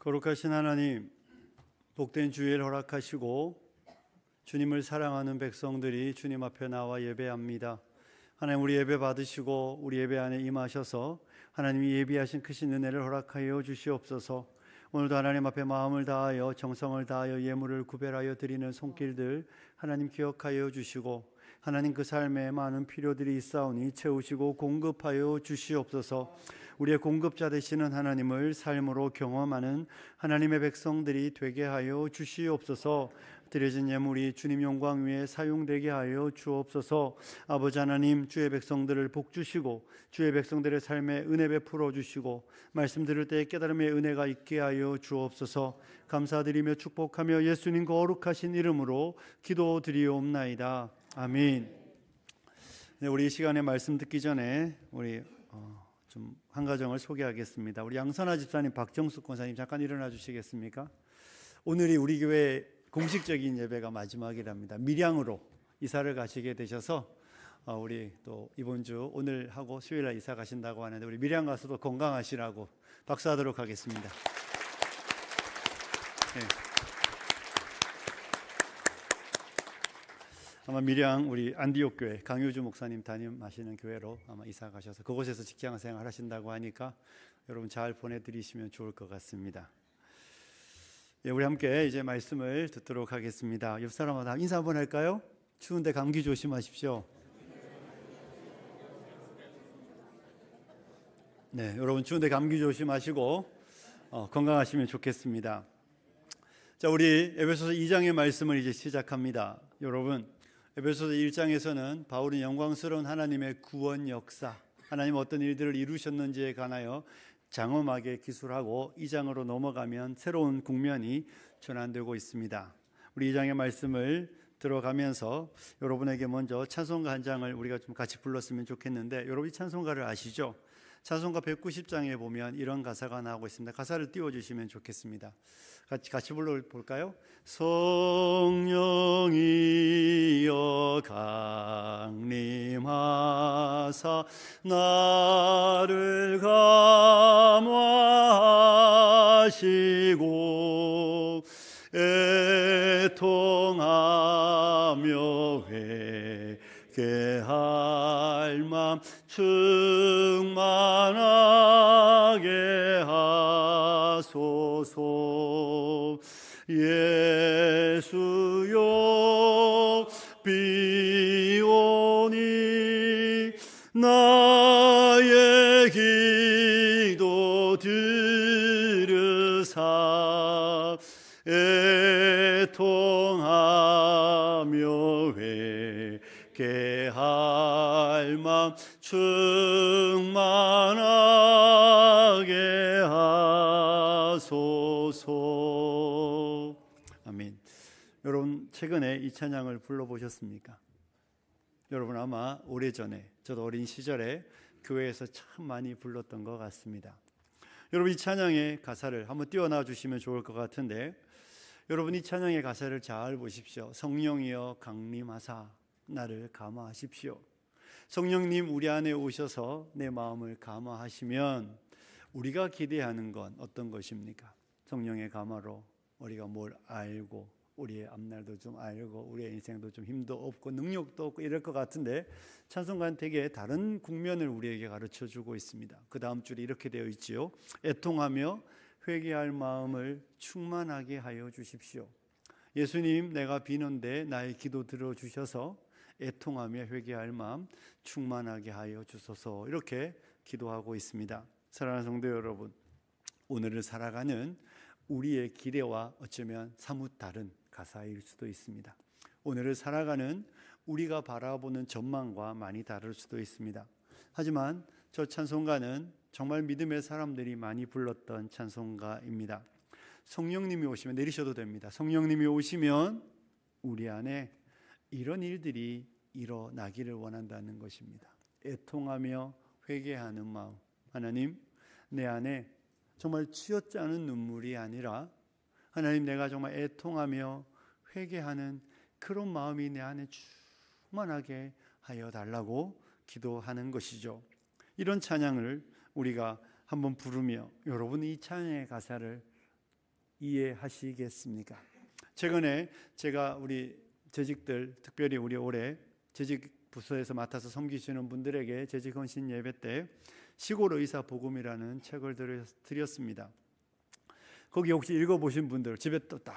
거룩하신 하나님, 복된 주일 허락하시고 주님을 사랑하는 백성들이 주님 앞에 나와 예배합니다. 하나님, 우리 예배 받으시고 우리 예배 안에 임하셔서 하나님이 예비하신 크신 은혜를 허락하여 주시옵소서. 오늘도 하나님 앞에 마음을 다하여 정성을 다하여 예물을 구별하여 드리는 손길들 하나님 기억하여 주시고, 하나님 그 삶에 많은 필요들이 있사오니 채우시고 공급하여 주시옵소서. 우리의 공급자 되시는 하나님을 삶으로 경험하는 하나님의 백성들이 되게 하여 주시옵소서. 드려진 예물이 주님 영광 위에 사용되게 하여 주옵소서. 아버지 하나님, 주의 백성들을 복주시고 주의 백성들의 삶에 은혜 베풀어 주시고 말씀 들을 때 깨달음의 은혜가 있게 하여 주옵소서. 감사드리며 축복하며 예수님 거룩하신 이름으로 기도드리옵나이다. 아멘. 네, 우리 이 시간에 말씀 듣기 전에 우리 좀 한 가정을 소개하겠습니다. 우리 양선아 집사님, 박정숙 권사님 잠깐 일어나 주시겠습니까? 오늘이 우리 교회 공식적인 예배가 마지막이랍니다. 밀양으로 이사를 가시게 되셔서 우리 또 이번 주 오늘 하고 수요일 날 이사 가신다고 하는데 우리 밀양 가서도 건강하시라고 박수하도록 하겠습니다. 네. 아마 밀양 우리 안디옥 교회 강효주 목사님 담임하시는 교회로 아마 이사 가셔서 그곳에서 직장 생활 하신다고 하니까 여러분 잘 보내드리시면 좋을 것 같습니다. 예, 우리 함께 이제 말씀을 듣도록 하겠습니다. 옆 사람마다 인사 한번 할까요? 추운데 감기 조심하십시오. 네, 여러분 추운데 감기 조심하시고 건강하시면 좋겠습니다. 자, 우리 에베소서 2장의 말씀을 이제 시작합니다. 여러분, 에베소서 1장에서는 바울은 영광스러운 하나님의 구원 역사, 하나님 어떤 일들을 이루셨는지에 관하여 장엄하게 기술하고 2장으로 넘어가면 새로운 국면이 전환되고 있습니다. 우리 2장의 말씀을 들어가면서 여러분에게 먼저 찬송가 한 장을 우리가 좀 같이 불렀으면 좋겠는데, 여러분 이 찬송가를 아시죠? 찬송가 190장에 보면 이런 가사가 나오고 있습니다. 가사를 띄워주시면 좋겠습니다. 같이 불러볼까요? 성령이여 강림하사 나를 감화하시고 애통하며 회개할 맘 충만하게 하소서. 예수여 비오니 나의 기도 들으사 애통하며 회개할 맘 충만하게 하소서. 아멘. 여러분 최근에 이 찬양을 불러보셨습니까? 여러분 아마 오래전에, 저도 어린 시절에 교회에서 참 많이 불렀던 것 같습니다. 여러분 이 찬양의 가사를 한번 띄워놔 주시면 좋을 것 같은데, 여러분 이 찬양의 가사를 잘 보십시오. 성령이여 강림하사 나를 감화하십시오. 성령님 우리 안에 오셔서 내 마음을 감화하시면 우리가 기대하는 건 어떤 것입니까? 성령의 감화로 우리가 뭘 알고, 우리의 앞날도 좀 알고, 우리의 인생도 좀 힘도 없고 능력도 없고 이럴 것 같은데, 찬송가는 되게 다른 국면을 우리에게 가르쳐주고 있습니다. 그 다음 줄이 이렇게 되어 있지요. 애통하며 회개할 마음을 충만하게 하여 주십시오. 예수님, 내가 비는데 나의 기도 들어주셔서 애통하며 회개할 마음 충만하게 하여 주소서. 이렇게 기도하고 있습니다. 사랑하는 성도 여러분, 오늘을 살아가는 우리의 기대와 어쩌면 사뭇 다른 가사일 수도 있습니다. 오늘을 살아가는 우리가 바라보는 전망과 많이 다를 수도 있습니다. 하지만 저 찬송가는 정말 믿음의 사람들이 많이 불렀던 찬송가입니다. 성령님이 오시면, 내리셔도 됩니다. 성령님이 오시면 우리 안에 이런 일들이 일어나기를 원한다는 것입니다. 애통하며 회개하는 마음. 하나님, 내 안에 정말 쥐어짜는 눈물이 아니라 하나님, 내가 정말 애통하며 회개하는 그런 마음이 내 안에 충만하게 하여 달라고 기도하는 것이죠. 이런 찬양을 우리가 한번 부르며, 여러분 이 찬양의 가사를 이해하시겠습니까? 최근에 제가 우리 재직들, 특별히 우리 올해 재직 부서에서 맡아서 섬기시는 분들에게 재직 헌신 예배 때 시골 의사 복음이라는 책을 드렸습니다. 거기 혹시 읽어보신 분들 집에 또 딱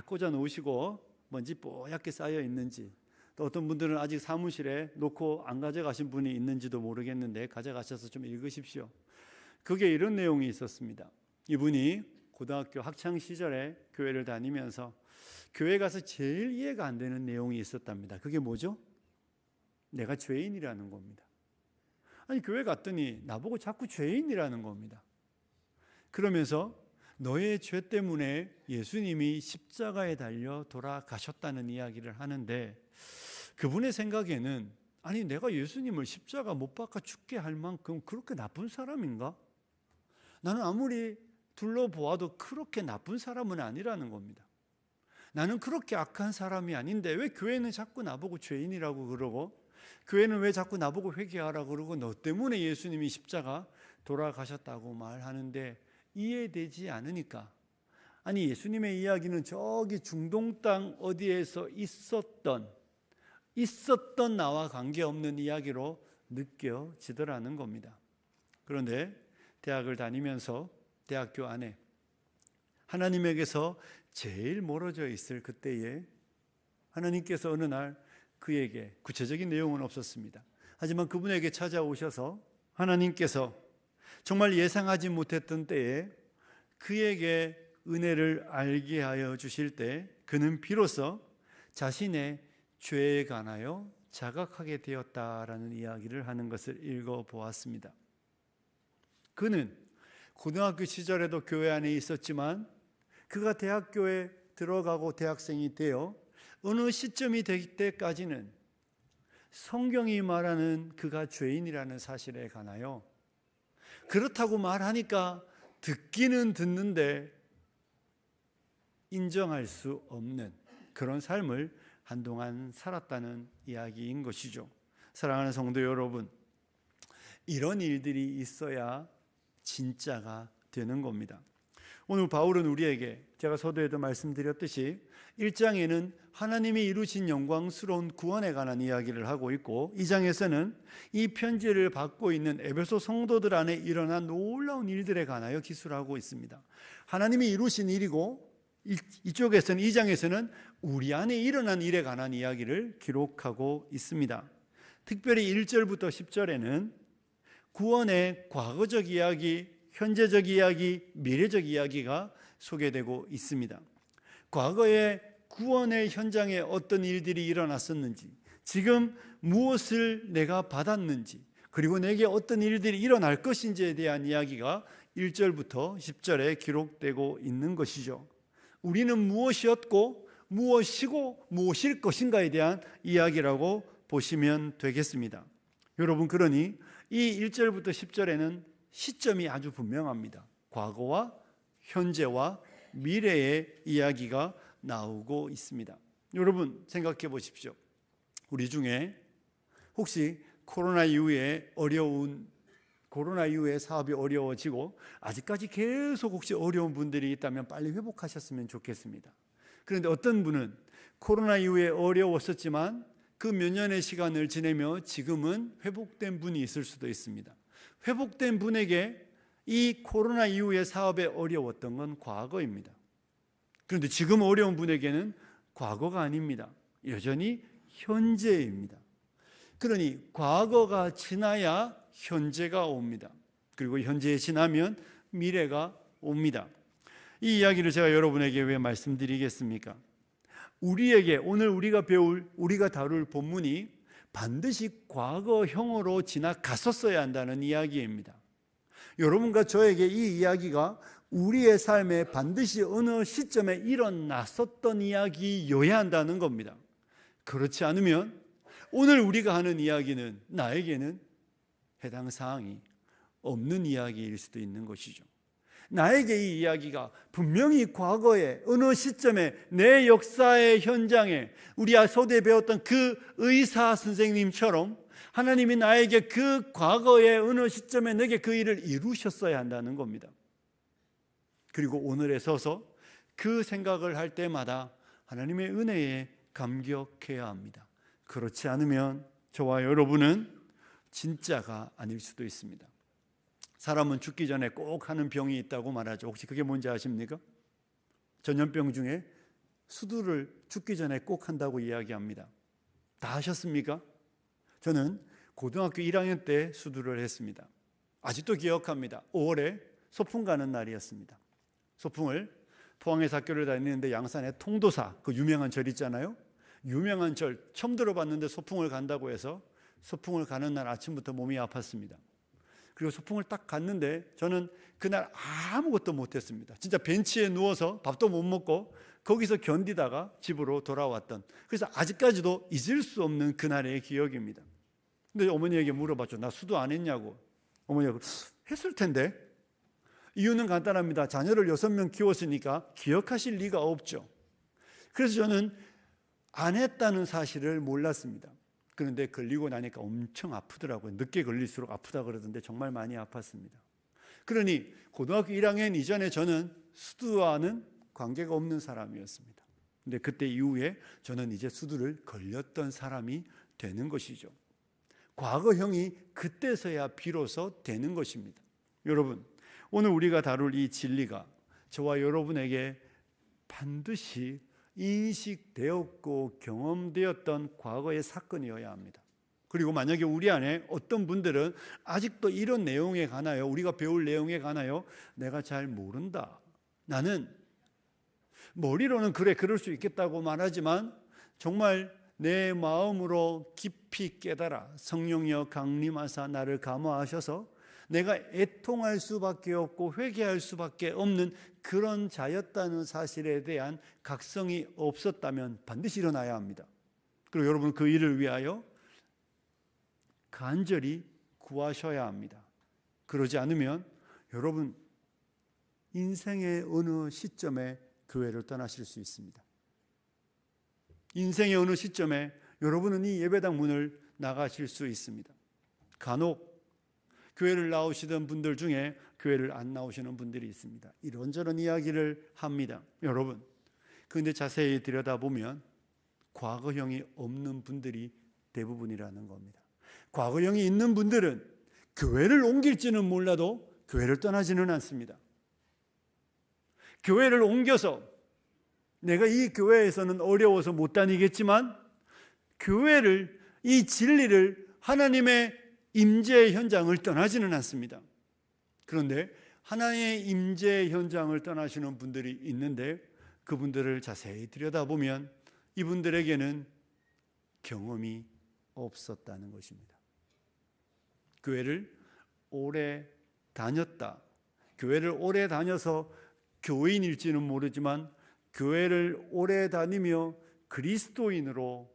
꽂아 놓으시고 먼지 뽀얗게 쌓여 있는지, 또 어떤 분들은 아직 사무실에 놓고 안 가져가신 분이 있는지도 모르겠는데 가져가셔서 좀 읽으십시오. 그게 이런 내용이 있었습니다. 이분이 고등학교 학창 시절에 교회를 다니면서 교회 가서 제일 이해가 안 되는 내용이 있었답니다. 그게 뭐죠? 내가 죄인이라는 겁니다. 아니, 교회 갔더니 나보고 자꾸 죄인이라는 겁니다. 그러면서 너의 죄 때문에 예수님이 십자가에 달려 돌아가셨다는 이야기를 하는데, 그분의 생각에는 아니, 내가 예수님을 십자가 못 박아 죽게 할 만큼 그렇게 나쁜 사람인가? 나는 아무리 둘러보아도 그렇게 나쁜 사람은 아니라는 겁니다. 나는 그렇게 악한 사람이 아닌데 왜 교회는 자꾸 나보고 죄인이라고 그러고, 교회는 왜 자꾸 나보고 회개하라고 그러고, 너 때문에 예수님이 십자가 돌아가셨다고 말하는데 이해되지 않으니까, 아니, 예수님의 이야기는 저기 중동 땅 어디에서 있었던 나와 관계없는 이야기로 느껴지더라는 겁니다. 그런데 대학을 다니면서 대학교 안에 하나님에게서 제일 멀어져 있을 그때에 하나님께서 어느 날 그에게, 구체적인 내용은 없었습니다. 하지만 그분에게 찾아오셔서 하나님께서 정말 예상하지 못했던 때에 그에게 은혜를 알게 하여 주실 때 그는 비로소 자신의 죄에 관하여 자각하게 되었다라는 이야기를 하는 것을 읽어보았습니다. 그는 고등학교 시절에도 교회 안에 있었지만 그가 대학교에 들어가고 대학생이 되어 어느 시점이 될 때까지는 성경이 말하는 그가 죄인이라는 사실에 관하여 그렇다고 말하니까 듣기는 듣는데 인정할 수 없는 그런 삶을 한동안 살았다는 이야기인 것이죠. 사랑하는 성도 여러분, 이런 일들이 있어야 진짜가 되는 겁니다. 오늘 바울은 우리에게, 제가 서두에도 말씀드렸듯이 1장에는 하나님이 이루신 영광스러운 구원에 관한 이야기를 하고 있고, 2장에서는 이 편지를 받고 있는 에베소 성도들 안에 일어난 놀라운 일들에 관하여 기술하고 있습니다. 하나님이 이루신 일이고, 이쪽에서는 2장에서는 우리 안에 일어난 일에 관한 이야기를 기록하고 있습니다. 특별히 1절부터 10절에는 구원의 과거적 이야기, 현재적 이야기, 미래적 이야기가 소개되고 있습니다. 과거의 구원의 현장에 어떤 일들이 일어났었는지, 지금 무엇을 내가 받았는지, 그리고 내게 어떤 일들이 일어날 것인지에 대한 이야기가 1절부터 10절에 기록되고 있는 것이죠. 우리는 무엇이었고 무엇이고 무엇일 것인가에 대한 이야기라고 보시면 되겠습니다. 여러분, 그러니 이 1절부터 10절에는 시점이 아주 분명합니다. 과거와 현재와 미래의 이야기가 나오고 있습니다. 여러분, 생각해 보십시오. 우리 중에 혹시 코로나 이후에 사업이 어려워지고 아직까지 계속 혹시 어려운 분들이 있다면 빨리 회복하셨으면 좋겠습니다. 그런데 어떤 분은 코로나 이후에 어려웠었지만 그 몇 년의 시간을 지내며 지금은 회복된 분이 있을 수도 있습니다. 회복된 분에게 이 코로나 이후에 사업에 어려웠던 건 과거입니다. 그런데 지금 어려운 분에게는 과거가 아닙니다. 여전히 현재입니다. 그러니 과거가 지나야 현재가 옵니다. 그리고 현재에 지나면 미래가 옵니다. 이 이야기를 제가 여러분에게 왜 말씀드리겠습니까? 우리에게 오늘 우리가 다룰 본문이 반드시 과거형으로 지나갔었어야 한다는 이야기입니다. 여러분과 저에게 이 이야기가 우리의 삶에 반드시 어느 시점에 일어났었던 이야기여야 한다는 겁니다. 그렇지 않으면 오늘 우리가 하는 이야기는 나에게는 해당 사항이 없는 이야기일 수도 있는 것이죠. 나에게 이 이야기가 분명히 과거에 어느 시점에 내 역사의 현장에 우리 서두에 배웠던 그 의사 선생님처럼 하나님이 나에게 그 과거의 어느 시점에 내게 그 일을 이루셨어야 한다는 겁니다. 그리고 오늘에 서서 그 생각을 할 때마다 하나님의 은혜에 감격해야 합니다. 그렇지 않으면 저와 여러분은 진짜가 아닐 수도 있습니다. 사람은 죽기 전에 꼭 하는 병이 있다고 말하죠. 혹시 그게 뭔지 아십니까? 전염병 중에 수두를 죽기 전에 꼭 한다고 이야기합니다. 다 하셨습니까? 저는 고등학교 1학년 때 수두를 했습니다. 아직도 기억합니다. 5월에 소풍 가는 날이었습니다. 소풍을 포항에서 학교를 다니는데 양산에 통도사, 그 유명한 절 있잖아요. 유명한 절 처음 들어봤는데 소풍을 간다고 해서 소풍을 가는 날 아침부터 몸이 아팠습니다. 그리고 소풍을 딱 갔는데 저는 그날 아무것도 못했습니다. 진짜 벤치에 누워서 밥도 못 먹고 거기서 견디다가 집으로 돌아왔던, 그래서 아직까지도 잊을 수 없는 그날의 기억입니다. 근데 어머니에게 물어봤죠. 나 수도 안 했냐고. 어머니가 했을 텐데. 이유는 간단합니다. 자녀를 6명 키웠으니까 기억하실 리가 없죠. 그래서 저는 안 했다는 사실을 몰랐습니다. 그런데 걸리고 나니까 엄청 아프더라고요. 늦게 걸릴수록 아프다 그러던데 정말 많이 아팠습니다. 그러니 고등학교 1학년 이전에 저는 수두와는 관계가 없는 사람이었습니다. 근데 그때 이후에 저는 이제 수두를 걸렸던 사람이 되는 것이죠. 과거형이 그때서야 비로소 되는 것입니다. 여러분, 오늘 우리가 다룰 이 진리가 저와 여러분에게 반드시 인식되었고 경험되었던 과거의 사건이어야 합니다. 그리고 만약에 우리 안에 어떤 분들은 아직도 이런 내용에 관하여, 우리가 배울 내용에 관하여 내가 잘 모른다, 나는 머리로는 그럴 수 있겠다고 말하지만 정말 내 마음으로 깊이 깨달아 성령이여 강림하사 나를 감화하셔서 내가 애통할 수밖에 없고 회개할 수밖에 없는 그런 자였다는 사실에 대한 각성이 없었다면 반드시 일어나야 합니다. 그리고 여러분, 그 일을 위하여 간절히 구하셔야 합니다. 그러지 않으면 여러분 인생의 어느 시점에 교회를 떠나실 수 있습니다. 인생의 어느 시점에 여러분은 이 예배당 문을 나가실 수 있습니다. 간혹 교회를 나오시던 분들 중에 교회를 안 나오시는 분들이 있습니다. 이런저런 이야기를 합니다. 여러분, 그런데 자세히 들여다보면 과거형이 없는 분들이 대부분이라는 겁니다. 과거형이 있는 분들은 교회를 옮길지는 몰라도 교회를 떠나지는 않습니다. 교회를 옮겨서 내가 이 교회에서는 어려워서 못 다니겠지만 교회를, 이 진리를, 하나님의 임재의 현장을 떠나지는 않습니다. 그런데 하나님의 임재의 현장을 떠나시는 분들이 있는데 그분들을 자세히 들여다보면 이분들에게는 경험이 없었다는 것입니다. 교회를 오래 다녔다, 교회를 오래 다녀서 교인일지는 모르지만 교회를 오래 다니며 그리스도인으로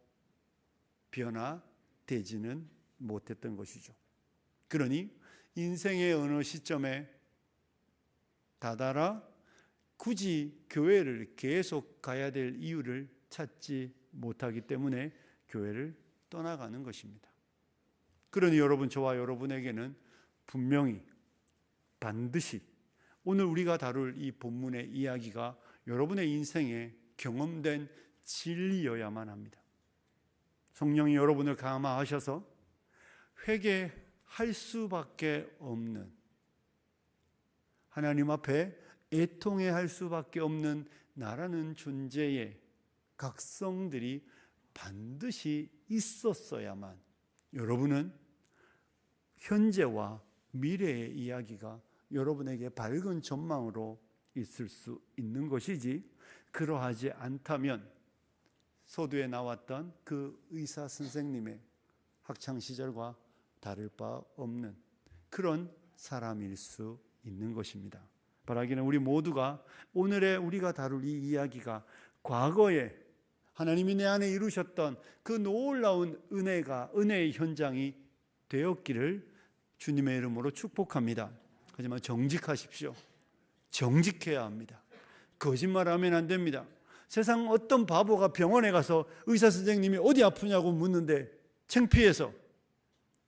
변화되지는 못했던 것이죠. 그러니 인생의 어느 시점에 다다라 굳이 교회를 계속 가야 될 이유를 찾지 못하기 때문에 교회를 떠나가는 것입니다. 그러니 여러분, 저와 여러분에게는 분명히 반드시 오늘 우리가 다룰 이 본문의 이야기가 여러분의 인생에 경험된 진리여야만 합니다. 성령이 여러분을 감화하셔서 회개할 수밖에 없는, 하나님 앞에 애통해 할 수밖에 없는 나라는 존재의 각성들이 반드시 있었어야만 여러분은 현재와 미래의 이야기가 여러분에게 밝은 전망으로 있을 수 있는 것이지, 그러하지 않다면 서두에 나왔던 그 의사 선생님의 학창시절과 다를 바 없는 그런 사람일 수 있는 것입니다. 바라기는 우리 모두가 오늘의 우리가 다룰 이 이야기가 과거에 하나님이 내 안에 이루셨던 그 놀라운 은혜의 현장이 되었기를 주님의 이름으로 축복합니다. 하지만 정직하십시오. 정직해야 합니다. 거짓말하면 안 됩니다. 세상 어떤 바보가 병원에 가서 의사 선생님이 어디 아프냐고 묻는데 창피해서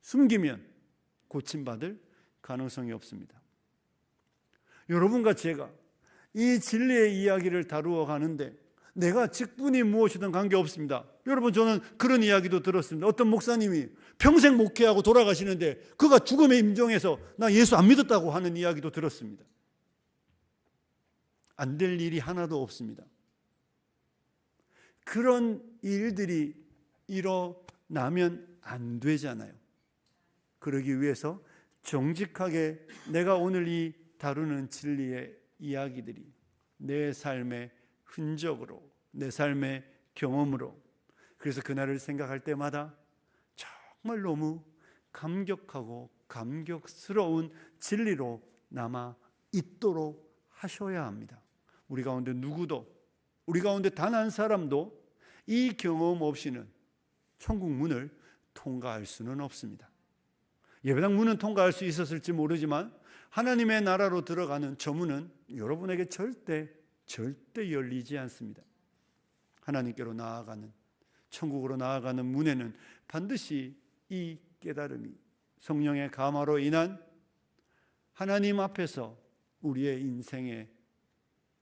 숨기면 고침받을 가능성이 없습니다. 여러분과 제가 이 진리의 이야기를 다루어 가는데 내가 직분이 무엇이든 관계없습니다. 여러분, 저는 그런 이야기도 들었습니다. 어떤 목사님이 평생 목회하고 돌아가시는데 그가 죽음의 임종에서 나 예수 안 믿었다고 하는 이야기도 들었습니다. 안 될 일이 하나도 없습니다. 그런 일들이 일어나면 안 되잖아요. 그러기 위해서 정직하게 내가 오늘 이 다루는 진리의 이야기들이 내 삶의 흔적으로, 내 삶의 경험으로, 그래서 그날을 생각할 때마다 정말 너무 감격하고 감격스러운 진리로 남아 있도록 하셔야 합니다. 우리 가운데 누구도, 우리 가운데 단 한 사람도 이 경험 없이는 천국 문을 통과할 수는 없습니다. 예배당 문은 통과할 수 있었을지 모르지만 하나님의 나라로 들어가는 저 문은 여러분에게 절대 열리지 않습니다. 하나님께로 나아가는, 천국으로 나아가는 문에는 반드시 이 깨달음이, 성령의 감화로 인한 하나님 앞에서 우리의 인생의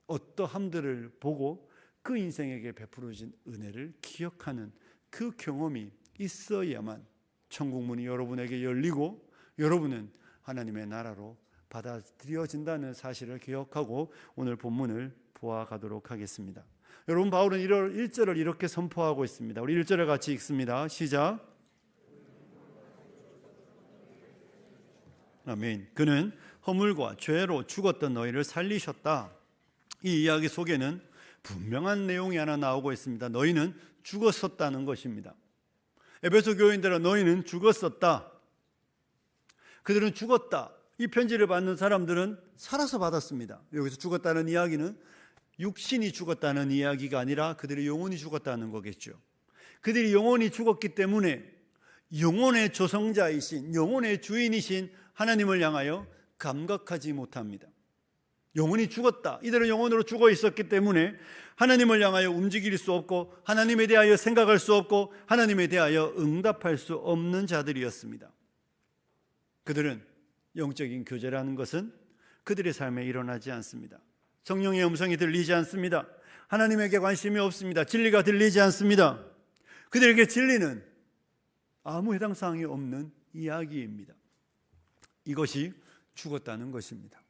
어떠함들을 보고 그 인생에게 베풀어진 은혜를 기억하는 그 경험이 있어야만 천국 문이 여러분에게 열리고 여러분은 하나님의 나라로 받아들여진다는 사실을 기억하고 오늘 본문을 보아가도록 하겠습니다. 여러분, 바울은 1절을 이렇게 선포하고 있습니다. 우리 1절을 같이 읽습니다. 시작. 아멘. 그는 허물과 죄로 죽었던 너희를 살리셨다. 이 이야기 속에는 분명한 내용이 하나 나오고 있습니다. 너희는 죽었었다는 것입니다. 에베소 교인들아, 너희는 죽었었다. 그들은 죽었다. 이 편지를 받는 사람들은 살아서 받았습니다. 여기서 죽었다는 이야기는 육신이 죽었다는 이야기가 아니라 그들의 영혼이 죽었다는 거겠죠. 그들이 영혼이 죽었기 때문에 영혼의 조성자이신, 영혼의 주인이신 하나님을 향하여 감각하지 못합니다. 영혼이 죽었다. 이들은 영혼으로 죽어 있었기 때문에 하나님을 향하여 움직일 수 없고 하나님에 대하여 생각할 수 없고 하나님에 대하여 응답할 수 없는 자들이었습니다. 그들은 영적인 교제라는 것은 그들의 삶에 일어나지 않습니다. 성령의 음성이 들리지 않습니다. 하나님에게 관심이 없습니다. 진리가 들리지 않습니다. 그들에게 진리는 아무 해당 사항이 없는 이야기입니다. 이것이 죽었다는 것입니다.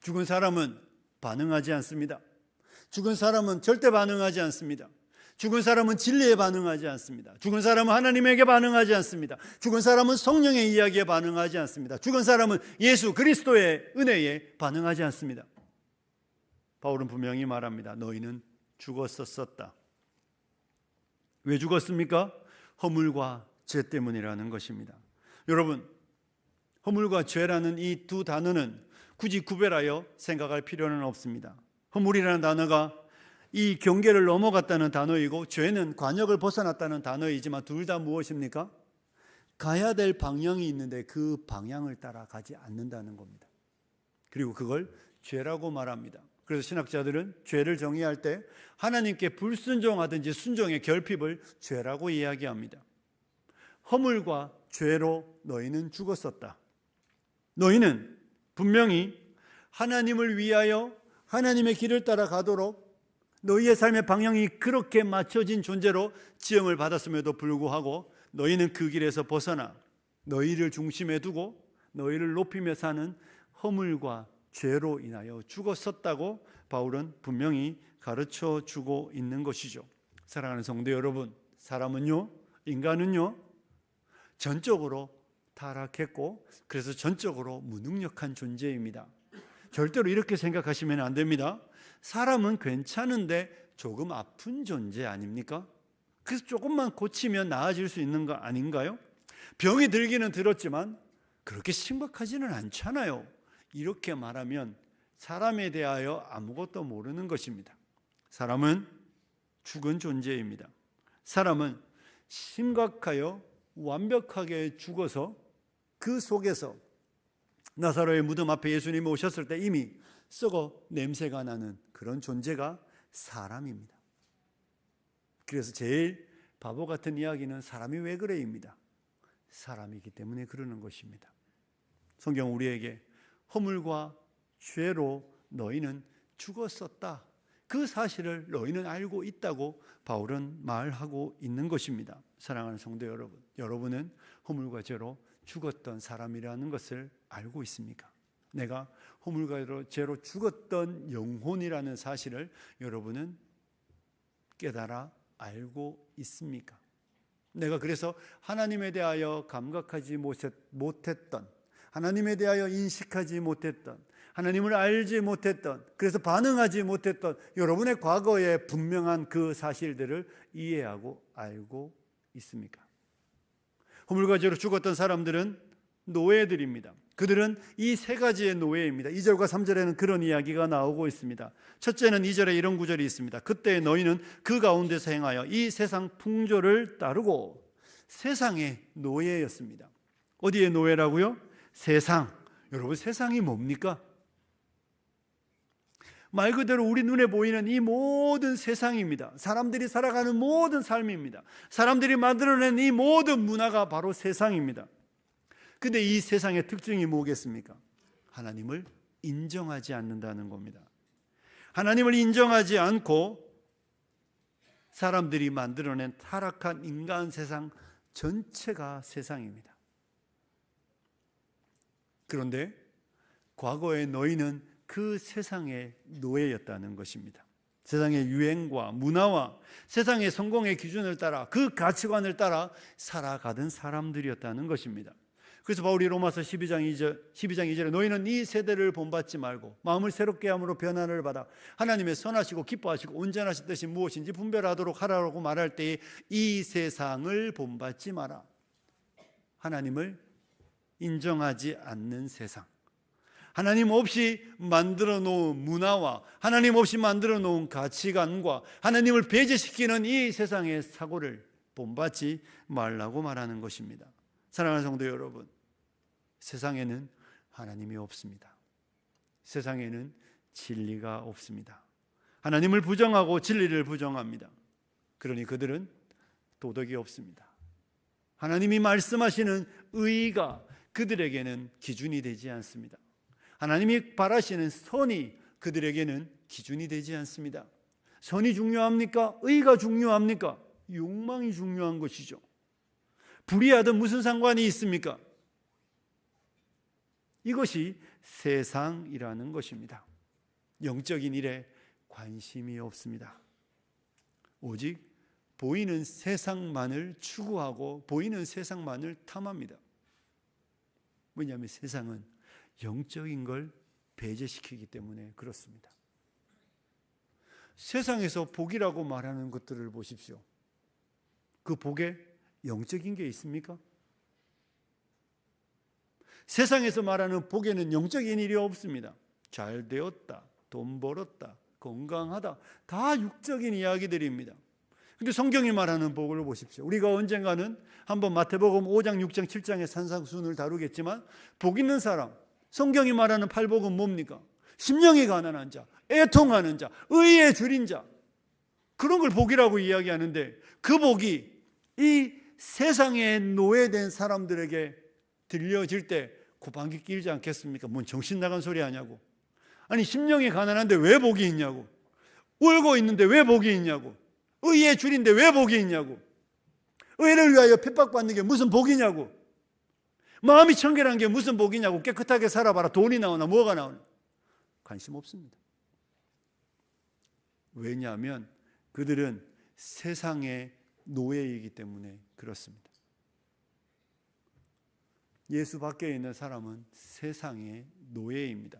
죽은 사람은 반응하지 않습니다. 죽은 사람은 절대 반응하지 않습니다. 죽은 사람은 진리에 반응하지 않습니다. 죽은 사람은 하나님에게 반응하지 않습니다. 죽은 사람은 성령의 이야기에 반응하지 않습니다. 죽은 사람은 예수 그리스도의 은혜에 반응하지 않습니다. 바울은 분명히 말합니다. 너희는 죽었었다. 왜 죽었습니까? 허물과 죄 때문이라는 것입니다. 여러분, 허물과 죄라는 이 두 단어는 굳이 구별하여 생각할 필요는 없습니다. 허물이라는 단어가 이 경계를 넘어갔다는 단어이고 죄는 관역을 벗어났다는 단어이지만 둘 다 무엇입니까? 가야 될 방향이 있는데 그 방향을 따라가지 않는다는 겁니다. 그리고 그걸 죄라고 말합니다. 그래서 신학자들은 죄를 정의할 때 하나님께 불순종하든지 순종의 결핍을 죄라고 이야기합니다. 허물과 죄로 너희는 죽었었다. 너희는 분명히 하나님을 위하여 하나님의 길을 따라가도록 너희의 삶의 방향이 그렇게 맞춰진 존재로 지음을 받았음에도 불구하고 너희는 그 길에서 벗어나 너희를 중심에 두고 너희를 높이며 사는 허물과 죄로 인하여 죽었었다고 바울은 분명히 가르쳐 주고 있는 것이죠. 사랑하는 성도 여러분, 사람은요, 인간은요, 전적으로 타락했고 그래서 전적으로 무능력한 존재입니다. 절대로 이렇게 생각하시면 안 됩니다. 사람은 괜찮은데 조금 아픈 존재 아닙니까? 그래서 조금만 고치면 나아질 수 있는 거 아닌가요? 병이 들기는 들었지만 그렇게 심각하지는 않잖아요. 이렇게 말하면 사람에 대하여 아무것도 모르는 것입니다. 사람은 죽은 존재입니다. 사람은 심각하여 완벽하게 죽어서 그 속에서 나사로의 무덤 앞에 예수님이 오셨을 때 이미 썩어 냄새가 나는 그런 존재가 사람입니다. 그래서 제일 바보 같은 이야기는 사람이 왜 그래입니다. 사람이기 때문에 그러는 것입니다. 성경은 우리에게 허물과 죄로 너희는 죽었었다. 그 사실을 너희는 알고 있다고 바울은 말하고 있는 것입니다. 사랑하는 성도 여러분, 여러분은 허물과 죄로 죽었던 사람이라는 것을 알고 있습니까? 내가 허물과 죄로 죽었던 영혼이라는 사실을 여러분은 깨달아 알고 있습니까? 내가 그래서 하나님에 대하여 감각하지 못했던, 하나님에 대하여 인식하지 못했던, 하나님을 알지 못했던, 그래서 반응하지 못했던 여러분의 과거의 분명한 그 사실들을 이해하고 알고 있습니까? 허물과 죄로 죽었던 사람들은 노예들입니다. 그들은 이 세 가지의 노예입니다. 2절과 3절에는 그런 이야기가 나오고 있습니다. 첫째는 2절에 이런 구절이 있습니다. 그때 너희는 그 가운데서 행하여 이 세상 풍조를 따르고 세상의 노예였습니다. 어디의 노예라고요? 세상. 여러분, 세상이 뭡니까? 말 그대로 우리 눈에 보이는 이 모든 세상입니다. 사람들이 살아가는 모든 삶입니다. 사람들이 만들어낸 이 모든 문화가 바로 세상입니다. 근데 이 세상의 특징이 뭐겠습니까? 하나님을 인정하지 않는다는 겁니다. 하나님을 인정하지 않고 사람들이 만들어낸 타락한 인간 세상 전체가 세상입니다. 그런데 과거에 너희는 그 세상의 노예였다는 것입니다. 세상의 유행과 문화와 세상의 성공의 기준을 따라 그 가치관을 따라 살아가던 사람들이었다는 것입니다. 그래서 바울이 로마서 12장 2절에 너희는 이 세대를 본받지 말고 마음을 새롭게 함으로 변화를 받아 하나님의 선하시고 기뻐하시고 온전하신 뜻이 무엇인지 분별하도록 하라고 말할 때에 이 세상을 본받지 마라. 하나님을 인정하지 않는 세상, 하나님 없이 만들어 놓은 문화와 하나님 없이 만들어 놓은 가치관과 하나님을 배제시키는 이 세상의 사고를 본받지 말라고 말하는 것입니다. 사랑하는 성도 여러분, 세상에는 하나님이 없습니다. 세상에는 진리가 없습니다. 하나님을 부정하고 진리를 부정합니다. 그러니 그들은 도덕이 없습니다. 하나님이 말씀하시는 의가 그들에게는 기준이 되지 않습니다. 하나님이 바라시는 선이 그들에게는 기준이 되지 않습니다. 선이 중요합니까? 의가 중요합니까? 욕망이 중요한 것이죠. 불의하든 무슨 상관이 있습니까? 이것이 세상이라는 것입니다. 영적인 일에 관심이 없습니다. 오직 보이는 세상만을 추구하고 보이는 세상만을 탐합니다. 왜냐하면 세상은 영적인 걸 배제시키기 때문에 그렇습니다. 세상에서 복이라고 말하는 것들을 보십시오. 그 복에 영적인 게 있습니까? 세상에서 말하는 복에는 영적인 일이 없습니다. 잘 되었다, 돈 벌었다, 건강하다, 다 육적인 이야기들입니다. 근데 성경이 말하는 복을 보십시오. 우리가 언젠가는 한번 마태복음 5장, 6장, 7장의 산상순을 다루겠지만 복 있는 사람, 성경이 말하는 팔복은 뭡니까? 심령이 가난한 자, 애통하는 자, 의에 줄인 자, 그런 걸 복이라고 이야기하는데 그 복이 이 세상에 노예된 사람들에게 들려질 때 고방귀 끼지 않겠습니까? 뭔 정신 나간 소리 하냐고. 아니, 심령이 가난한데 왜 복이 있냐고. 울고 있는데 왜 복이 있냐고. 의에 줄인데 왜 복이 있냐고. 의를 위하여 핍박받는 게 무슨 복이냐고. 마음이 청결한 게 무슨 복이냐고. 깨끗하게 살아봐라. 돈이 나오나 뭐가 나오나. 관심 없습니다. 왜냐하면 그들은 세상의 노예이기 때문에 그렇습니다. 예수 밖에 있는 사람은 세상의 노예입니다.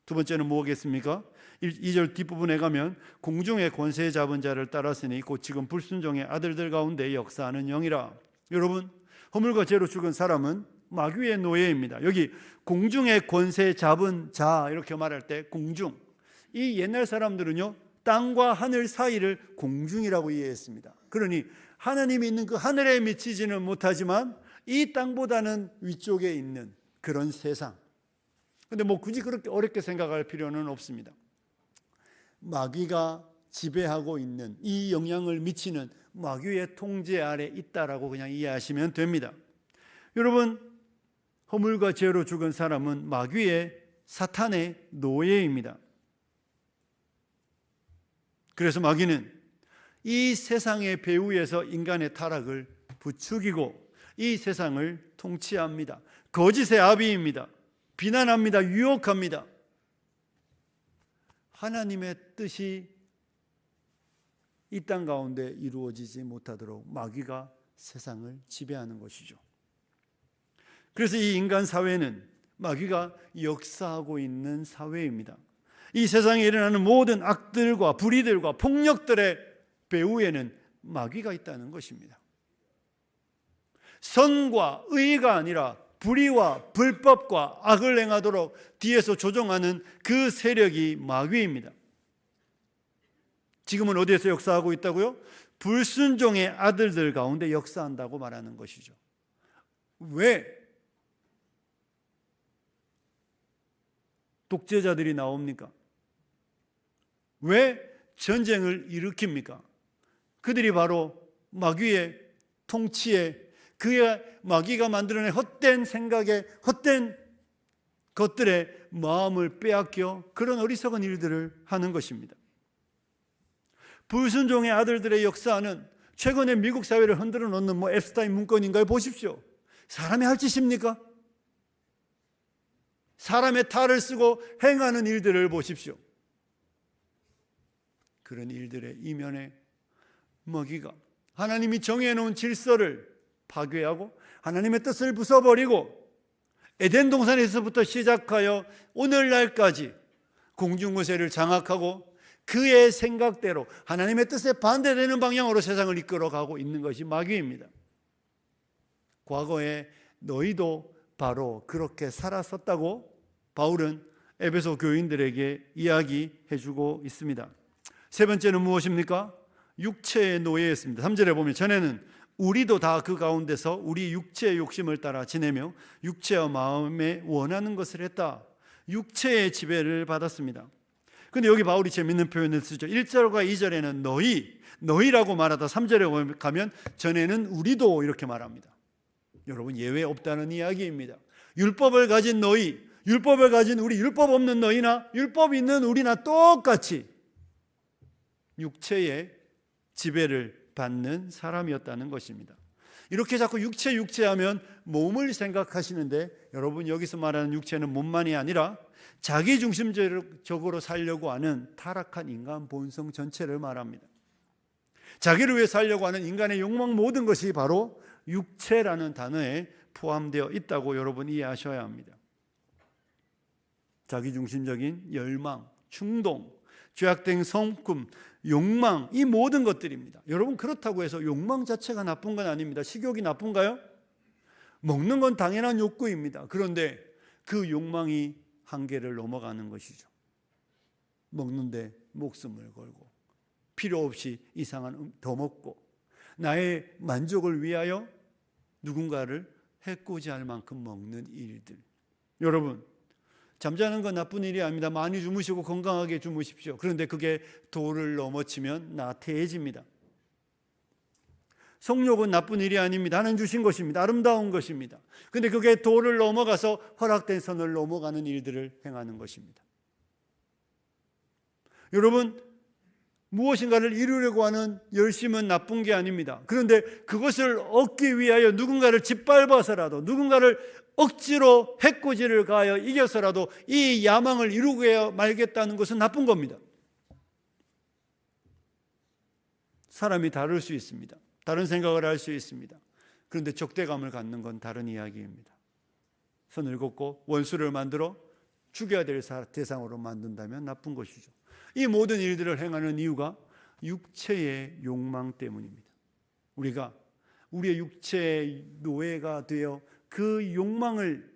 두 번째는 뭐겠습니까? 2절 뒷부분에 가면 공중의 권세 잡은 자를 따랐으니 곧 지금 불순종의 아들들 가운데 역사하는 영이라. 여러분, 허물과 죄로 죽은 사람은 마귀의 노예입니다. 여기 공중의 권세 잡은 자 이렇게 말할 때 공중, 이 옛날 사람들은요 땅과 하늘 사이를 공중이라고 이해했습니다. 그러니 하나님이 있는 그 하늘에 미치지는 못하지만 이 땅보다는 위쪽에 있는 그런 세상. 근데 뭐 굳이 그렇게 어렵게 생각할 필요는 없습니다. 마귀가 지배하고 있는 이 영향을 미치는 마귀의 통제 아래 있다라고 그냥 이해하시면 됩니다. 여러분, 허물과 죄로 죽은 사람은 마귀의 사탄의 노예입니다. 그래서 마귀는 이 세상의 배후에서 인간의 타락을 부추기고 이 세상을 통치합니다. 거짓의 아비입니다. 비난합니다. 유혹합니다. 하나님의 뜻이 이 땅 가운데 이루어지지 못하도록 마귀가 세상을 지배하는 것이죠. 그래서 이 인간 사회는 마귀가 역사하고 있는 사회입니다. 이 세상에 일어나는 모든 악들과 불의들과 폭력들의 배후에는 마귀가 있다는 것입니다. 선과 의가 아니라 불의와 불법과 악을 행하도록 뒤에서 조종하는 그 세력이 마귀입니다. 지금은 어디에서 역사하고 있다고요? 불순종의 아들들 가운데 역사한다고 말하는 것이죠. 왜 독재자들이 나옵니까? 왜 전쟁을 일으킵니까? 그들이 바로 마귀의 통치에, 그의 마귀가 만들어낸 헛된 생각에, 헛된 것들의 마음을 빼앗겨 그런 어리석은 일들을 하는 것입니다. 불순종의 아들들의 역사는 최근에 미국 사회를 흔들어 놓는 앱스타인 문건인가요? 보십시오. 사람이 할 짓입니까? 사람의 탈을 쓰고 행하는 일들을 보십시오. 그런 일들의 이면에 마귀가 하나님이 정해놓은 질서를 파괴하고 하나님의 뜻을 부숴버리고 에덴 동산에서부터 시작하여 오늘날까지 공중무세를 장악하고 그의 생각대로 하나님의 뜻에 반대되는 방향으로 세상을 이끌어가고 있는 것이 마귀입니다. 과거에 너희도 바로 그렇게 살았었다고 바울은 에베소 교인들에게 이야기해주고 있습니다. 세 번째는 무엇입니까? 육체의 노예였습니다. 3절에 보면 전에는 우리도 다 그 가운데서 우리 육체의 욕심을 따라 지내며 육체와 마음에 원하는 것을 했다. 육체의 지배를 받았습니다. 근데 여기 바울이 재밌는 표현을 쓰죠. 1절과 2절에는 너희라고 말하다 3절에 가면 전에는 우리도 이렇게 말합니다. 여러분, 예외 없다는 이야기입니다. 율법을 가진 너희, 율법을 가진 우리, 율법 없는 너희나 율법 있는 우리나 똑같이 육체의 지배를 받는 사람이었다는 것입니다. 이렇게 자꾸 육체 하면 몸을 생각하시는데 여러분, 여기서 말하는 육체는 몸만이 아니라 자기중심적으로 살려고 하는 타락한 인간 본성 전체를 말합니다. 자기를 위해 살려고 하는 인간의 욕망 모든 것이 바로 육체라는 단어에 포함되어 있다고 여러분 이해하셔야 합니다. 자기중심적인 열망, 충동, 죄악된 성품, 욕망, 이 모든 것들입니다. 여러분, 그렇다고 해서 욕망 자체가 나쁜 건 아닙니다. 식욕이 나쁜가요? 먹는 건 당연한 욕구입니다. 그런데 그 욕망이 한계를 넘어가는 것이죠. 먹는데 목숨을 걸고 필요 없이 이상한 더 먹고 나의 만족을 위하여 누군가를 해코지할 만큼 먹는 일들. 여러분, 잠자는 건 나쁜 일이 아닙니다. 많이 주무시고 건강하게 주무십시오. 그런데 그게 도를 넘어치면 나태해집니다. 성욕은 나쁜 일이 아닙니다. 하나님 주신 것입니다. 아름다운 것입니다. 그런데 그게 도를 넘어가서 허락된 선을 넘어가는 일들을 행하는 것입니다. 여러분, 무엇인가를 이루려고 하는 열심은 나쁜 게 아닙니다. 그런데 그것을 얻기 위하여 누군가를 짓밟아서라도, 누군가를 억지로 해코지를 가하여 이겨서라도 이 야망을 이루고 말겠다는 것은 나쁜 겁니다. 사람이 다를 수 있습니다. 다른 생각을 할 수 있습니다. 그런데 적대감을 갖는 건 다른 이야기입니다. 선을 긋고 원수를 만들어 죽여야 될 대상으로 만든다면 나쁜 것이죠. 이 모든 일들을 행하는 이유가 육체의 욕망 때문입니다. 우리가 우리의 육체의 노예가 되어 그 욕망을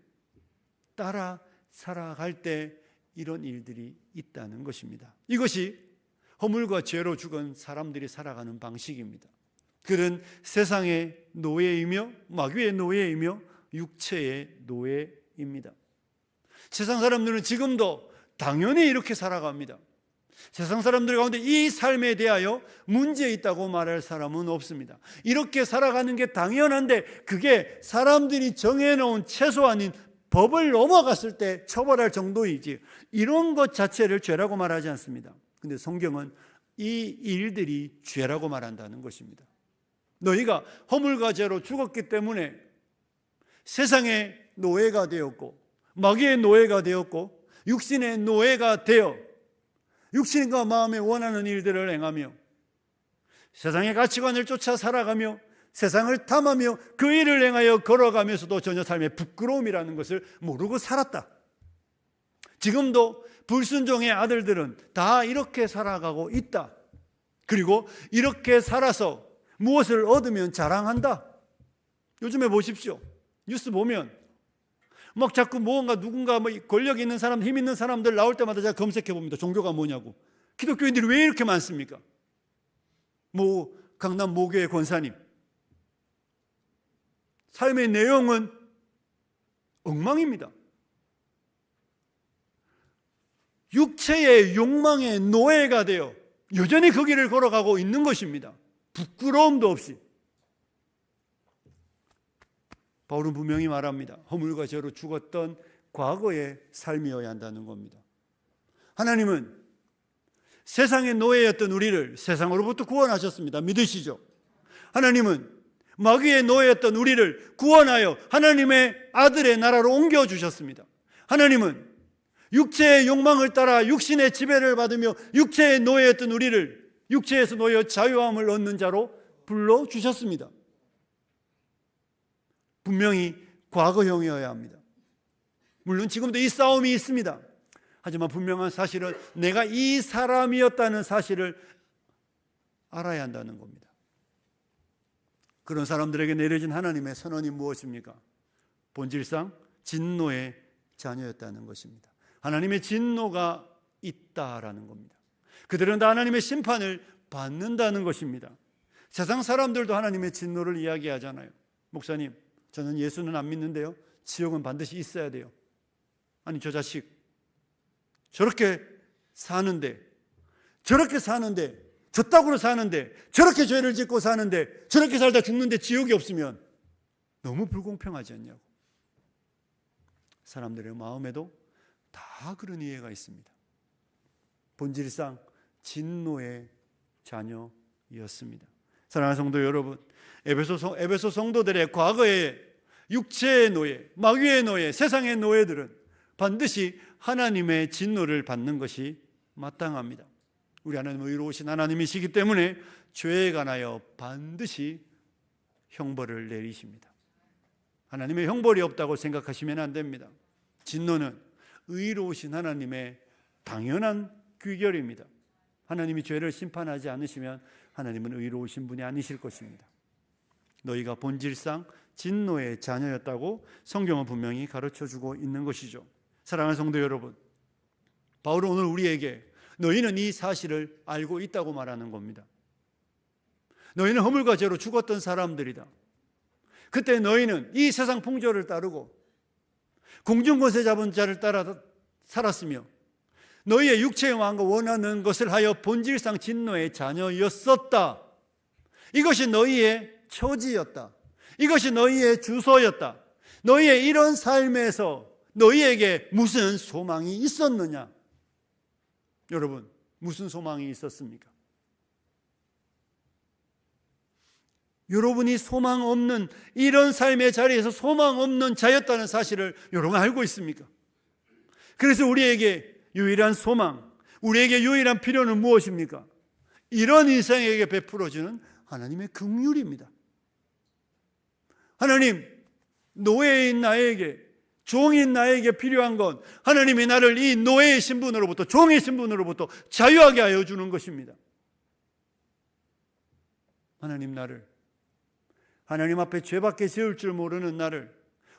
따라 살아갈 때 이런 일들이 있다는 것입니다. 이것이 허물과 죄로 죽은 사람들이 살아가는 방식입니다. 그들은 세상의 노예이며 마귀의 노예이며 육체의 노예입니다. 세상 사람들은 지금도 당연히 이렇게 살아갑니다. 세상 사람들 가운데 이 삶에 대하여 문제 있다고 말할 사람은 없습니다. 이렇게 살아가는 게 당연한데 그게 사람들이 정해놓은 최소한인 법을 넘어갔을 때 처벌할 정도이지 이런 것 자체를 죄라고 말하지 않습니다. 근데 성경은 이 일들이 죄라고 말한다는 것입니다. 너희가 허물과 죄로 죽었기 때문에 세상의 노예가 되었고 마귀의 노예가 되었고 육신의 노예가 되어 육신과 마음에 원하는 일들을 행하며 세상의 가치관을 쫓아 살아가며 세상을 탐하며 그 일을 행하여 걸어가면서도 전혀 삶의 부끄러움이라는 것을 모르고 살았다. 지금도 불순종의 아들들은 다 이렇게 살아가고 있다. 그리고 이렇게 살아서 무엇을 얻으면 자랑한다. 요즘에 보십시오. 뉴스 보면 막 자꾸 뭔가 누군가 권력 있는 사람, 힘 있는 사람들 나올 때마다 제가 검색해 봅니다. 종교가 뭐냐고. 기독교인들이 왜 이렇게 많습니까? 강남 모교의 권사님. 삶의 내용은 엉망입니다. 육체의 욕망의 노예가 되어 여전히 그 길을 걸어가고 있는 것입니다. 부끄러움도 없이. 바울은 분명히 말합니다. 허물과 죄로 죽었던 과거의 삶이어야 한다는 겁니다. 하나님은 세상의 노예였던 우리를 세상으로부터 구원하셨습니다. 믿으시죠? 하나님은 마귀의 노예였던 우리를 구원하여 하나님의 아들의 나라로 옮겨주셨습니다. 하나님은 육체의 욕망을 따라 육신의 지배를 받으며 육체의 노예였던 우리를 육체에서 놓여 자유함을 얻는 자로 불러주셨습니다. 분명히 과거형이어야 합니다. 물론 지금도 이 싸움이 있습니다. 하지만 분명한 사실은 내가 이 사람이었다는 사실을 알아야 한다는 겁니다. 그런 사람들에게 내려진 하나님의 선언이 무엇입니까? 본질상 진노의 자녀였다는 것입니다. 하나님의 진노가 있다라는 겁니다. 그들은 다 하나님의 심판을 받는다는 것입니다. 세상 사람들도 하나님의 진노를 이야기하잖아요. 목사님, 저는 예수는 안 믿는데요, 지옥은 반드시 있어야 돼요. 아니, 저 자식 저렇게 사는데 저 따구로 사는데 저렇게 죄를 짓고 사는데 저렇게 살다 죽는데 지옥이 없으면 너무 불공평하지 않냐고. 사람들의 마음에도 다 그런 이해가 있습니다. 본질상 진노의 자녀였습니다. 사랑하는 성도 여러분, 에베소 성도들의 과거의 육체의 노예, 마귀의 노예, 세상의 노예들은 반드시 하나님의 진노를 받는 것이 마땅합니다. 우리 하나님은 의로우신 하나님이시기 때문에 죄에 관하여 반드시 형벌을 내리십니다. 하나님의 형벌이 없다고 생각하시면 안 됩니다. 진노는 의로우신 하나님의 당연한 귀결입니다. 하나님이 죄를 심판하지 않으시면 하나님은 의로우신 분이 아니실 것입니다. 너희가 본질상 진노의 자녀였다고 성경은 분명히 가르쳐주고 있는 것이죠. 사랑하는 성도 여러분, 바울은 오늘 우리에게 너희는 이 사실을 알고 있다고 말하는 겁니다. 너희는 허물과 죄로 죽었던 사람들이다. 그때 너희는 이 세상 풍조를 따르고 공중권세 잡은 자를 따라 살았으며 너희의 육체의 마음과 원하는 것을 하여 본질상 진노의 자녀였었다. 이것이 너희의 처지였다. 이것이 너희의 주소였다. 너희의 이런 삶에서 너희에게 무슨 소망이 있었느냐? 여러분, 무슨 소망이 있었습니까? 여러분이 소망 없는 이런 삶의 자리에서 소망 없는 자였다는 사실을 여러분 알고 있습니까? 그래서 우리에게 유일한 소망, 우리에게 유일한 필요는 무엇입니까? 이런 인생에게 베풀어주는 하나님의 긍휼입니다. 하나님, 노예인 나에게, 종인 나에게 필요한 건 하나님이 나를 이 노예의 신분으로부터, 종의 신분으로부터 자유하게 하여 주는 것입니다. 하나님 앞에 죄밖에 지을 줄 모르는 나를,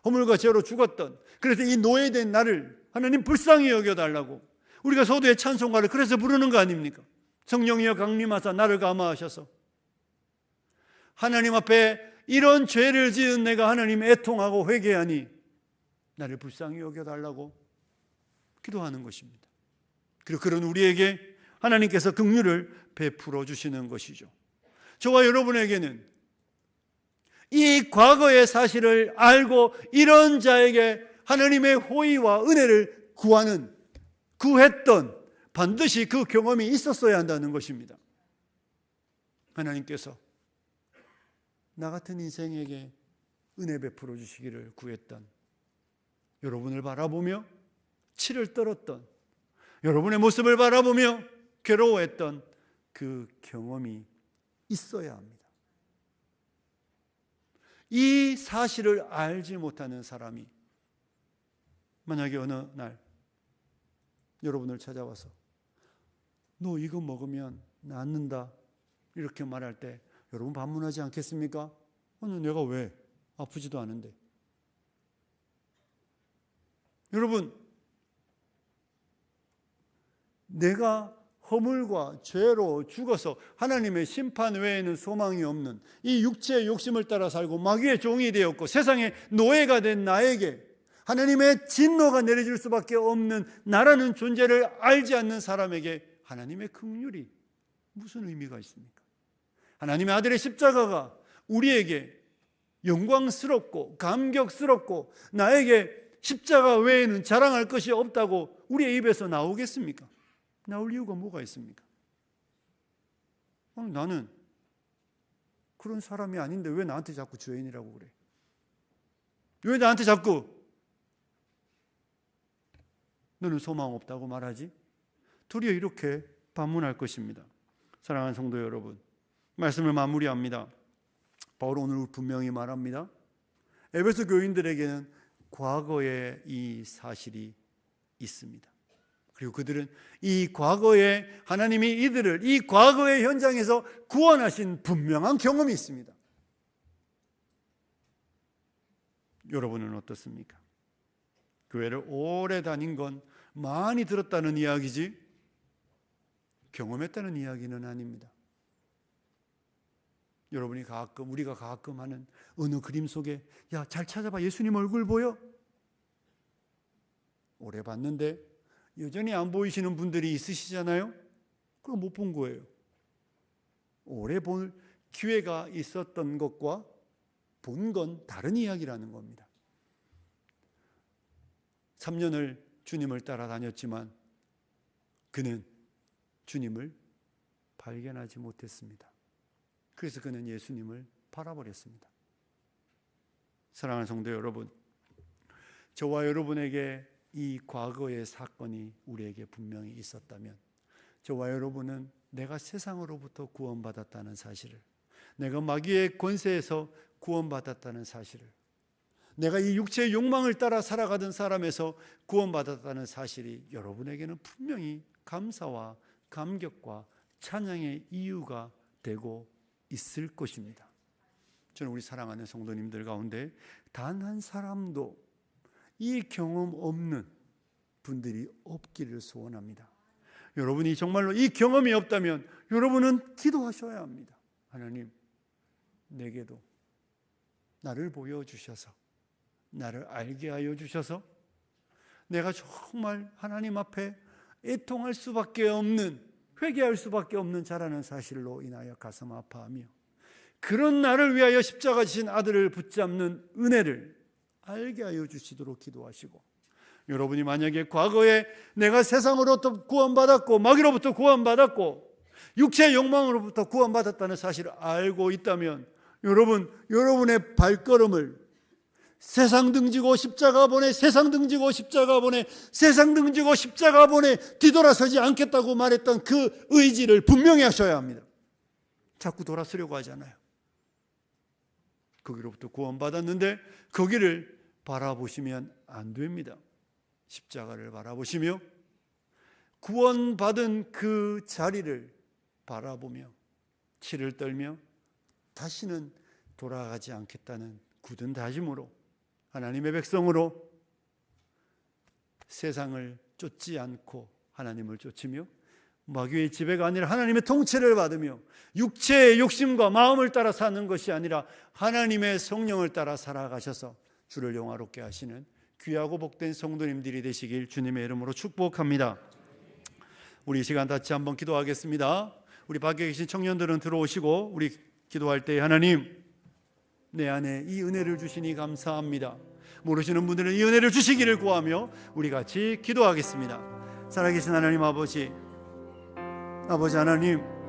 허물과 죄로 죽었던, 그래서 이 노예된 나를 하나님 불쌍히 여겨달라고 우리가 서두에 찬송가를 그래서 부르는 거 아닙니까? 성령이여 강림하사 나를 감화하셔서 하나님 앞에 이런 죄를 지은 내가 하나님 애통하고 회개하니 나를 불쌍히 여겨달라고 기도하는 것입니다. 그리고 그런 우리에게 하나님께서 긍휼을 베풀어 주시는 것이죠. 저와 여러분에게는 이 과거의 사실을 알고 이런 자에게 하나님의 호의와 은혜를 구했던 반드시 그 경험이 있었어야 한다는 것입니다. 하나님께서 나 같은 인생에게 은혜 베풀어 주시기를 구했던, 여러분을 바라보며 치를 떨었던, 여러분의 모습을 바라보며 괴로워했던 그 경험이 있어야 합니다. 이 사실을 알지 못하는 사람이 만약에 어느 날 여러분을 찾아와서 너 이거 먹으면 낫는다 이렇게 말할 때 여러분 반문하지 않겠습니까? 아니, 내가 왜? 아프지도 않은데. 여러분, 내가 허물과 죄로 죽어서 하나님의 심판 외에는 소망이 없는 이 육체의 욕심을 따라 살고 마귀의 종이 되었고 세상의 노예가 된 나에게 하나님의 진노가 내려질 수밖에 없는 나라는 존재를 알지 않는 사람에게 하나님의 긍휼이 무슨 의미가 있습니까? 하나님의 아들의 십자가가 우리에게 영광스럽고 감격스럽고 나에게 십자가 외에는 자랑할 것이 없다고 우리의 입에서 나오겠습니까? 나올 이유가 뭐가 있습니까? 나는 그런 사람이 아닌데 왜 나한테 자꾸 죄인이라고 그래? 왜 나한테 자꾸 너는 소망 없다고 말하지? 도리어 이렇게 반문할 것입니다. 사랑하는 성도 여러분, 말씀을 마무리합니다. 바울은 오늘 분명히 말합니다. 에베소 교인들에게는 과거의 이 사실이 있습니다. 그리고 그들은 이 과거에 하나님이 이들을 이 과거의 현장에서 구원하신 분명한 경험이 있습니다. 여러분은 어떻습니까? 교회를 오래 다닌 건 많이 들었다는 이야기지 경험했다는 이야기는 아닙니다. 여러분이 가끔, 우리가 가끔 하는 어느 그림 속에 야, 잘 찾아봐, 예수님 얼굴 보여? 오래 봤는데 여전히 안 보이시는 분들이 있으시잖아요. 그럼 못 본 거예요. 오래 볼 기회가 있었던 것과 본 건 다른 이야기라는 겁니다. 3년을 주님을 따라다녔지만 그는 주님을 발견하지 못했습니다. 그래서 그는 예수님을 팔아버렸습니다. 사랑하는 성도 여러분, 저와 여러분에게 이 과거의 사건이 우리에게 분명히 있었다면 저와 여러분은 내가 세상으로부터 구원받았다는 사실을, 내가 마귀의 권세에서 구원받았다는 사실을, 내가 이 육체의 욕망을 따라 살아가던 사람에서 구원받았다는 사실이 여러분에게는 분명히 감사와 감격과 찬양의 이유가 되고 있을 것입니다. 저는 우리 사랑하는 성도님들 가운데 단 한 사람도 이 경험 없는 분들이 없기를 소원합니다. 여러분이 정말로 이 경험이 없다면 여러분은 기도하셔야 합니다. 하나님, 내게도 나를 보여주셔서 나를 알게 하여 주셔서 내가 정말 하나님 앞에 애통할 수밖에 없는, 회개할 수밖에 없는 자라는 사실로 인하여 가슴 아파하며 그런 나를 위하여 십자가 지신 아들을 붙잡는 은혜를 알게 하여 주시도록 기도하시고, 여러분이 만약에 과거에 내가 세상으로부터 구원받았고 마귀로부터 구원받았고 육체의 욕망으로부터 구원받았다는 사실을 알고 있다면 여러분의 발걸음을 세상 등지고 십자가 보내, 세상 등지고 십자가 보내, 세상 등지고 십자가 보내 뒤돌아서지 않겠다고 말했던 그 의지를 분명히 하셔야 합니다. 자꾸 돌아서려고 하잖아요. 거기로부터 구원받았는데 거기를 바라보시면 안 됩니다. 십자가를 바라보시며 구원받은 그 자리를 바라보며 치를 떨며 다시는 돌아가지 않겠다는 굳은 다짐으로 하나님의 백성으로 세상을 쫓지 않고 하나님을 쫓으며 마귀의 지배가 아니라 하나님의 통치를 받으며 육체의 욕심과 마음을 따라 사는 것이 아니라 하나님의 성령을 따라 살아가셔서 주를 영화롭게 하시는 귀하고 복된 성도님들이 되시길 주님의 이름으로 축복합니다. 우리 이 시간 같이 한번 기도하겠습니다. 우리 밖에 계신 청년들은 들어오시고 우리 기도할 때 하나님, 내 안에 이 은혜를 주시니 감사합니다. 모르시는 분들은 이 은혜를 주시기를 구하며 우리 같이 기도하겠습니다. 살아계신 하나님 아버지 하나님,